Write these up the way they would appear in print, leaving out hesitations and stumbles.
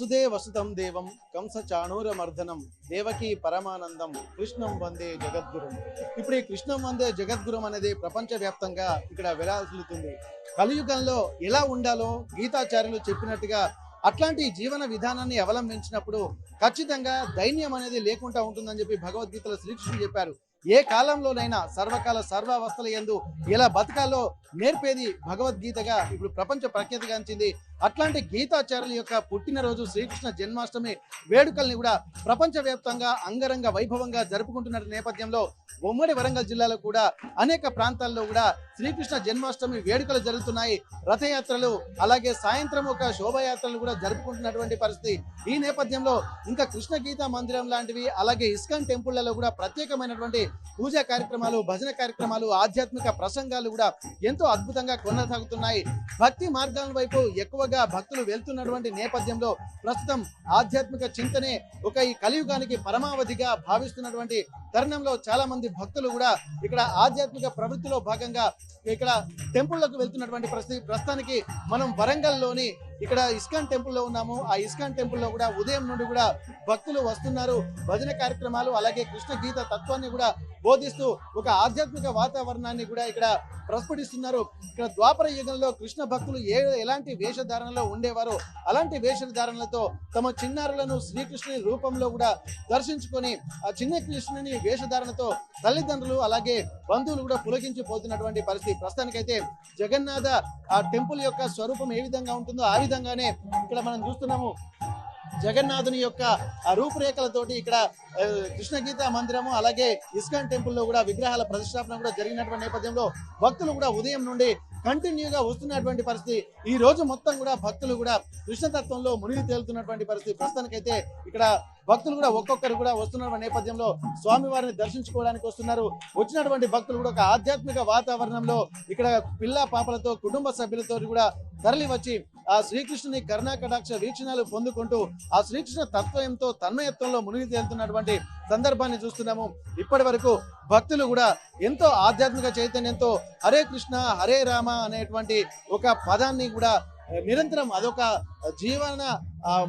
వసుదే వసుతం దేవం కంస చాణూరమర్దనం దేవకి పరమానందం కృష్ణం వందే జగద్గురం. ఇప్పుడు ఈ కృష్ణం వందే జగద్గురం అనేది ప్రపంచవ్యాప్తంగా ఇక్కడ విరాజిల్లుతుంది. కలియుగంలో ఎలా ఉండాలో గీతాచార్యులు చెప్పినట్టుగా అట్లాంటి జీవన విధానాన్ని అవలంబించినప్పుడు ఖచ్చితంగా దైన్యం అనేది లేకుండా ఉంటుందని చెప్పి భగవద్గీతలో శ్రీకృష్ణుడు చెప్పారు. ఏ కాలంలోనైనా సర్వకాల సర్వావస్థల యందు ఎలా బతకాలో నేర్పేది భగవద్గీతగా ఇప్పుడు ప్రపంచ ప్రఖ్యాతిగాంచింది. అట్లాంటి గీతాచార్యుల యొక్క పుట్టినరోజు శ్రీకృష్ణ జన్మాష్టమి వేడుకల్ని కూడా ప్రపంచవ్యాప్తంగా అంగరంగ వైభవంగా జరుపుకుంటున్న నేపథ్యంలో ఉమ్మడి వరంగల్ జిల్లాలో కూడా అనేక ప్రాంతాల్లో కూడా శ్రీకృష్ణ జన్మాష్టమి వేడుకలు జరుగుతున్నాయి. రథయాత్రలు అలాగే సాయంత్రం ఒక శోభాయాత్రలు కూడా జరుపుకుంటున్నటువంటి పరిస్థితి. ఈ నేపథ్యంలో ఇంకా కృష్ణ గీతా మందిరం లాంటివి అలాగే ఇస్కాన్ టెంపుళ్లలో కూడా ప్రత్యేకమైనటువంటి పూజా కార్యక్రమాలు, భజన కార్యక్రమాలు, ఆధ్యాత్మిక ప్రసంగాలు కూడా ఎంతో అద్భుతంగా కొనసాగుతున్నాయి. భక్తి మార్గాల వైపు ఎక్కువగా భక్తులు వెళ్తున్నటువంటి నేపథ్యంలో ప్రస్తుతం ఆధ్యాత్మిక చింతనే ఒక ఈ కలియుగానికి పరమావధిగా భావిస్తున్నటువంటి తరుణంలో చాలా మంది భక్తులు కూడా ఇక్కడ ఆధ్యాత్మిక ప్రవృత్తిలో భాగంగా ఇక్కడ టెంపుల్లకు వెళ్తున్నటువంటి పరిస్థితి. ప్రస్తుతానికి మనం వరంగల్లోని ఇక్కడ ఇస్కాన్ టెంపుల్లో ఉన్నాము. ఆ ఇస్కాన్ టెంపుల్లో కూడా ఉదయం నుండి కూడా భక్తులు వస్తున్నారు. భజన కార్యక్రమాలు అలాగే కృష్ణ గీత తత్వాన్ని కూడా బోధిస్తూ ఒక ఆధ్యాత్మిక వాతావరణాన్ని కూడా ఇక్కడ ప్రస్ఫుటిస్తున్నారు. ఇక్కడ ద్వాపర యుగంలో కృష్ణ భక్తులు ఎలాంటి వేషధారణలో ఉండేవారో అలాంటి వేషధారణలతో తమ చిన్నారులను శ్రీకృష్ణుని రూపంలో కూడా దర్శించుకొని ఆ చిన్న కృష్ణుని వేషధారణతో తల్లిదండ్రులు అలాగే బంధువులు కూడా పులకించిపోతున్నటువంటి పరిస్థితి. ప్రస్తుతానికైతే జగన్నాథ ఆ టెంపుల్ యొక్క స్వరూపం ఏ విధంగా ఉంటుందో ఆ విధంగానే ఇక్కడ మనం చూస్తున్నాము. జగన్నాథుని యొక్క ఆ రూపురేఖలతోటి ఇక్కడ కృష్ణ గీతా మందిరము అలాగే ఇస్కాన్ టెంపుల్లో కూడా విగ్రహాల ప్రతిష్టాపన కూడా జరిగినటువంటి నేపథ్యంలో భక్తులు కూడా ఉదయం నుండి కంటిన్యూగా వస్తున్నటువంటి పరిస్థితి. ఈ రోజు మొత్తం కూడా భక్తులు కూడా కృష్ణతత్వంలో మునిగి తేలుతున్నటువంటి పరిస్థితి. ప్రస్తుతానికైతే ఇక్కడ భక్తులు కూడా ఒక్కొక్కరు కూడా వస్తున్న నేపథ్యంలో స్వామివారిని దర్శించుకోవడానికి వస్తున్నారు. వచ్చినటువంటి భక్తులు కూడా ఒక ఆధ్యాత్మిక వాతావరణంలో ఇక్కడ పిల్ల పాపలతో కుటుంబ సభ్యులతో కూడా తరలి వచ్చి ఆ శ్రీకృష్ణుని కరుణా కటాక్ష వీక్షణాలు పొందుకుంటూ ఆ శ్రీకృష్ణ తత్వంతో తన్మయత్వంలో మునిగి తేలుతున్నటువంటి సందర్భాన్ని చూస్తున్నాము. ఇప్పటి వరకు భక్తులు కూడా ఎంతో ఆధ్యాత్మిక చైతన్యంతో హరే కృష్ణ హరే రామ అనేటువంటి ఒక పదాన్ని కూడా నిరంతరం అదొక జీవన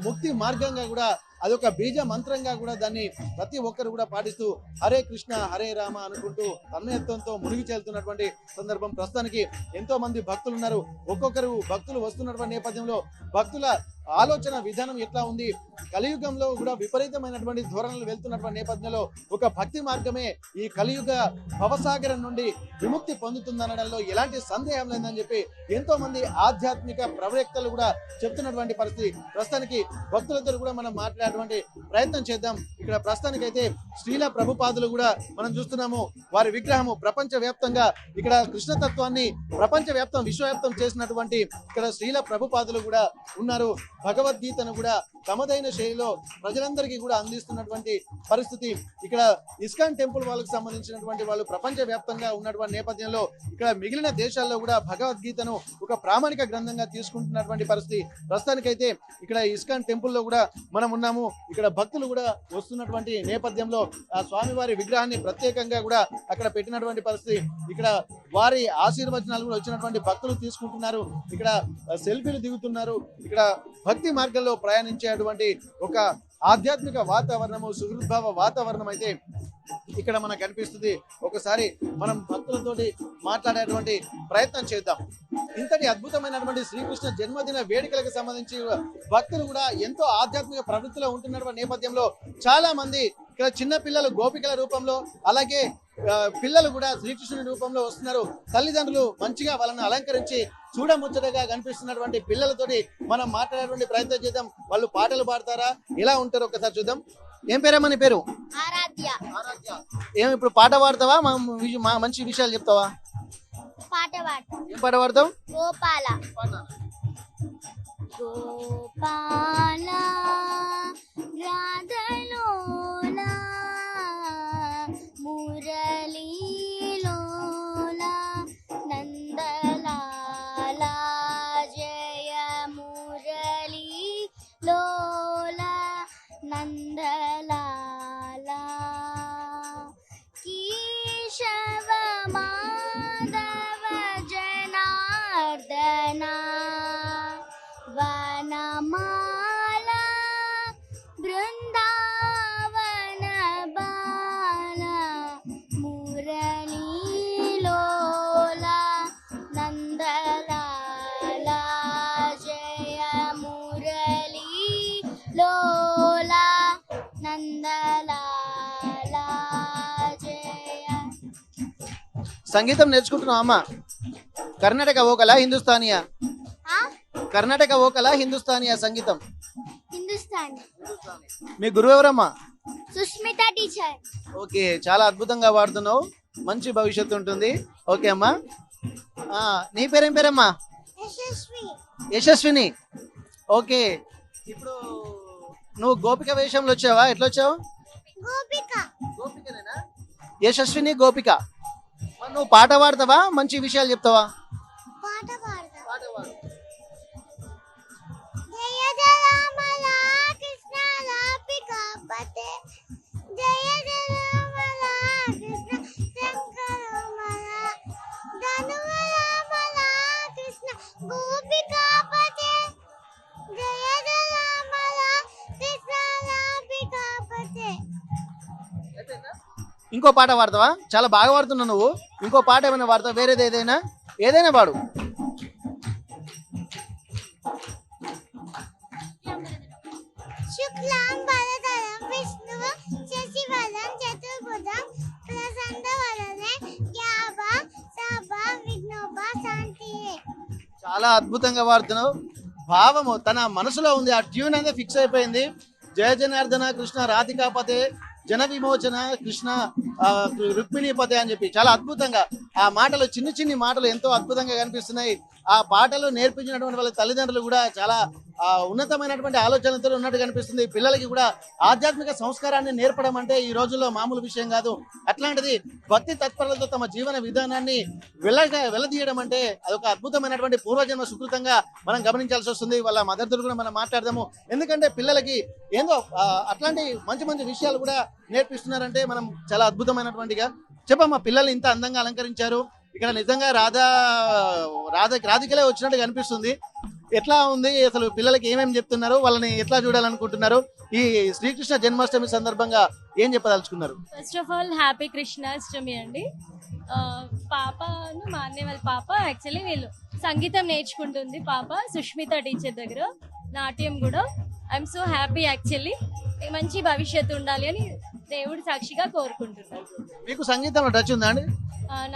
ముక్తి మార్గంగా కూడా అదొక బీజ మంత్రంగా కూడా దాన్ని ప్రతి ఒక్కరు కూడా పాటిస్తూ హరే కృష్ణ హరే రామ అనుకుంటూ తన్మయత్వంతో మునిగి చేరుతున్నటువంటి సందర్భం. ప్రస్తుతానికి ఎంతో మంది భక్తులు ఉన్నారు. ఒక్కొక్కరు భక్తులు వస్తున్నటువంటి నేపథ్యంలో భక్తుల ఆలోచన విధానం ఎట్లా ఉంది, కలియుగంలో కూడా విపరీతమైనటువంటి ధోరణులు వెళ్తున్నటువంటి నేపథ్యంలో ఒక భక్తి మార్గమే ఈ కలియుగ భవసాగరం నుండి విముక్తి పొందుతుందనడంలో ఎలాంటి సందేహం లేదని చెప్పి ఎంతో మంది ఆధ్యాత్మిక ప్రవక్తలు కూడా చెప్తున్నటువంటి పరిస్థితి. ప్రస్తుతానికి భక్తులతో కూడా మనం మాట్లాడేటువంటి ప్రయత్నం చేద్దాం. ఇక్కడ ప్రస్తుతానికైతే శ్రీల ప్రభుపాదులు కూడా మనం చూస్తున్నాము. వారి విగ్రహము ప్రపంచ వ్యాప్తంగా ఇక్కడ కృష్ణతత్వాన్ని ప్రపంచ వ్యాప్తం విశ్వవ్యాప్తం చేసినటువంటి ఇక్కడ శ్రీల ప్రభుపాదులు కూడా ఉన్నారు. భగవద్గీతను కూడా తమదైన శైలిలో ప్రజలందరికీ కూడా అందిస్తున్నటువంటి పరిస్థితి. ఇక్కడ ఇస్కాన్ టెంపుల్ వాళ్ళకి సంబంధించినటువంటి వాళ్ళు ప్రపంచ వ్యాప్తంగా ఉన్నటువంటి నేపథ్యంలో ఇక్కడ మిగిలిన దేశాల్లో కూడా భగవద్గీతను ఒక ప్రామాణిక గ్రంథంగా తీసుకుంటున్నటువంటి పరిస్థితి. ప్రస్తుతానికైతే ఇక్కడ ఇస్కాన్ టెంపుల్లో కూడా మనం ఉన్నాము. ఇక్కడ భక్తులు కూడా వస్తున్నటువంటి నేపథ్యంలో ఆ స్వామివారి విగ్రహాన్ని ప్రత్యేకంగా కూడా అక్కడ పెట్టినటువంటి పరిస్థితి. ఇక్కడ వారి ఆశీర్వచనాలు కూడా వచ్చినటువంటి భక్తులు తీసుకుంటున్నారు. ఇక్కడ సెల్ఫీలు దిగుతున్నారు. ఇక్కడ భక్తి మార్గంలో ప్రయాణించేటువంటి ఒక ఆధ్యాత్మిక వాతావరణము, సుహృద్భావ వాతావరణం అయితే ఇక్కడ మనకు కనిపిస్తుంది. ఒకసారి మనం భక్తులతోటి మాట్లాడేటువంటి ప్రయత్నం చేద్దాం. ఇంతటి అద్భుతమైనటువంటి శ్రీకృష్ణ జన్మదిన వేడుకలకు సంబంధించి భక్తులు కూడా ఎంతో ఆధ్యాత్మిక ప్రవృత్తిలో ఉంటున్నటువంటి నేపథ్యంలో చాలా మంది ఇక్కడ చిన్న పిల్లలు గోపికల రూపంలో అలాగే పిల్లలు కూడా శ్రీకృష్ణుని రూపంలో వస్తున్నారు. తల్లిదండ్రులు మంచిగా వాళ్ళని అలంకరించి చూడముచ్చటగా కనిపిస్తున్నటువంటి పిల్లలతోటి మనం మాట్లాడేటువంటి ప్రయత్నం చేద్దాం. వాళ్ళు పాటలు పాడతారా, ఎలా ఉంటారో ఒకసారి చూద్దాం. ఏం పేరమ్మా నీ పేరు? ఆరాధ్య. ఏం ఇప్పుడు పాట పాడతావా, మంచి విషయాలు చెప్తావా? పాట పాడతా. ఏం పాట పాడతావు? గోపాల గోపాల రాధలోల మురళీలోల నందలాల జయ మురళీ లోల నందలాల కేశవ మాధవ జనార్దన వనమాల సంగీతం నేర్చుకుంటున్నావు అమ్మ? కర్ణాటక వోకలా హిందుస్థానియా? కర్ణాటక వోకలా హిందుస్థానియా సంగీతం? హిందుస్థానీ. మీ గురువు ఎవరమ్మా? సుస్మిత టీచర్. ఓకే, చాలా అద్భుతంగా పాడుతున్నావు, మంచి భవిష్యత్తు ఉంటుంది. ఓకే అమ్మా. నీ పేరేం పేరమ్మా? యశస్వి. యశస్విని. ఓకే, ఇప్పుడు నువ్వు గోపిక వేషంలో వచ్చావా? ఎట్లా వచ్చావు? గోపిక. గోపికనేనా? యశస్విని గోపిక. మరి నువ్వు పాట పాడతావా, మంచి విషయాలు చెప్తావా? పాట పాడతా. పాట పాడు. జయ జయమల కృష్ణ లాపికాపతే జయ జయమల కృష్ణ శంకరమల ధనువరమల కృష్ణ గోపికాపతే జయ జయమల కృష్ణ లాపికాపతే. ఇంకో పాట పాడతావా? చాలా బాగా పాడుతున్నావు నువ్వు. ఇంకో పాట ఏమైనా పాడతావా? వేరేది ఏదైనా పాడు. శుక్లాం వరదరం విష్ణువు శశివరం చతుర్భుజం ప్రసన్నవదనే జ్ఞాప సభ విఘ్నోప శాంతియే. చాలా అద్భుతంగా పాడుతున్నావు. భావము తన మనసులో ఉంది, ఆ ట్యూన్ అనేది ఫిక్స్ అయిపోయింది. జయ జనార్దన కృష్ణ రాధికాపతే జన విమోచన కృష్ణ రుక్మిణీపతే అని చెప్పి చాలా అద్భుతంగా ఆ మాటలు, చిన్ని మాటలు ఎంతో అద్భుతంగా కనిపిస్తున్నాయి. ఆ పాటలు నేర్పించినటువంటి వాళ్ళ తల్లిదండ్రులు కూడా చాలా ఉన్నతమైనటువంటి ఆలోచనలతో ఉన్నట్టు కనిపిస్తుంది. పిల్లలకి కూడా ఆధ్యాత్మిక సంస్కారాన్ని నేర్పడం అంటే ఈ రోజుల్లో మామూలు విషయం కాదు. అట్లాంటిది భక్తి తత్పరతతో తమ జీవన విధానాన్ని వెలదీయడం అంటే అదొక అద్భుతమైనటువంటి పూర్వజన్మ సుకృతంగా మనం గమనించాల్సి వస్తుంది. వాళ్ళ మదర్తో కూడా మనం మాట్లాడదాము. ఎందుకంటే పిల్లలకి ఏందో అట్లాంటి మంచి విషయాలు కూడా నేర్పిస్తున్నారంటే మనం చాలా అద్భుతమైనటువంటిగా చెప్పమ్మా. పిల్లలు ఇంత అందంగా అలంకరించారు, ఇక్కడ నిజంగా రాధికలే వచ్చినట్టు కనిపిస్తుంది. ఎట్లా ఉంది అసలు? పిల్లలకి ఏమేమి చెప్తున్నారు? వాళ్ళని ఎట్లా చూడాలనుకుంటున్నారు? ఈ శ్రీకృష్ణ జన్మాష్టమి సందర్భంగా ఏం చెప్పదలుచుకున్నారు? First of all happy Krishnashtami అండి. పాపను మా అన్నయ్య వాళ్ళ పాప యాక్చువల్లీ వీళ్ళు సంగీతం నేర్చుకుంటుంది. పాప సుష్మిత టీచర్ దగ్గర నాట్యం కూడా. I'm so happy actually. మంచి భవిష్యత్తు ఉండాలి అని దేవుడు సాక్షిగా కోరుకుంటున్నాను. మీకు సంగీతంలో టచ్ ఉందా అండి?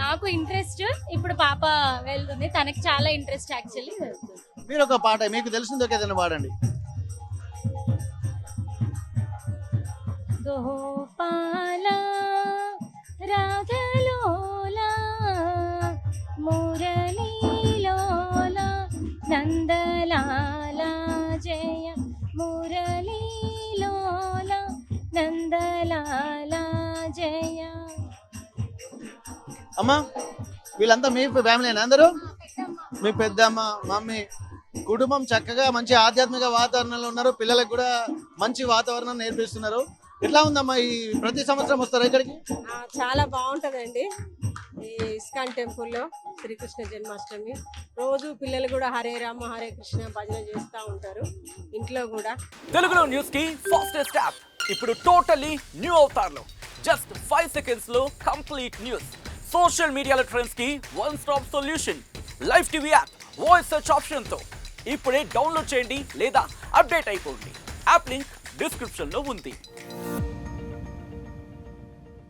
నాకు ఇంట్రెస్ట్. ఇప్పుడు పాప వెళ్తుంది, తనకి చాలా ఇంట్రెస్ట్ యాక్చువల్లీ. వెళ్తుంది. మీరు ఒక పాట మీకు తెలిసిందో ఏదైనా పాడండి. గోపాల రాధలోల మురళీలోల నందలాల జయ మురళీలోల నందలాల జయ. అమ్మా, వీళ్ళంతా మీ ఫ్యామిలీనా? అందరూ మీ పెద్దమ్మ, మమ్మీ, కుటుంబం చక్కగా మంచి ఆధ్యాత్మిక వాతావరణంలో ఉన్నారు. పిల్లలకు కూడా మంచి వాతావరణం నేర్పిస్తున్నారు. ఎట్లా ఉందమ్మా? ఈ ప్రతి సంవత్సరం వస్తారా ఇక్కడికి? చాలా బాగుంటుందండి. ఈ ఇస్కాన్ టెంపుల్లో శ్రీకృష్ణ జన్మాష్టమి రోజు పిల్లలు కూడా హరే రామ హరే కృష్ణ భజన చేస్తూ ఉంటారు ఇంట్లో కూడా. తెలుగులో న్యూస్ కి ఫాస్టెస్ట్ యాప్ ఇప్పుడు టోటలీ న్యూ అవతార్లో జస్ట్ 5 seconds లో కంప్లీట్ న్యూస్. సోషల్ మీడియాలో ట్రెండ్స్ కి one stop solution. Live TV app voice search option తో ఇప్పుడే డౌన్లోడ్ చేయండి లేదా అప్డేట్ అయిపోండి. యాప్ లింక్ డిస్క్రిప్షన్ లో ఉంది.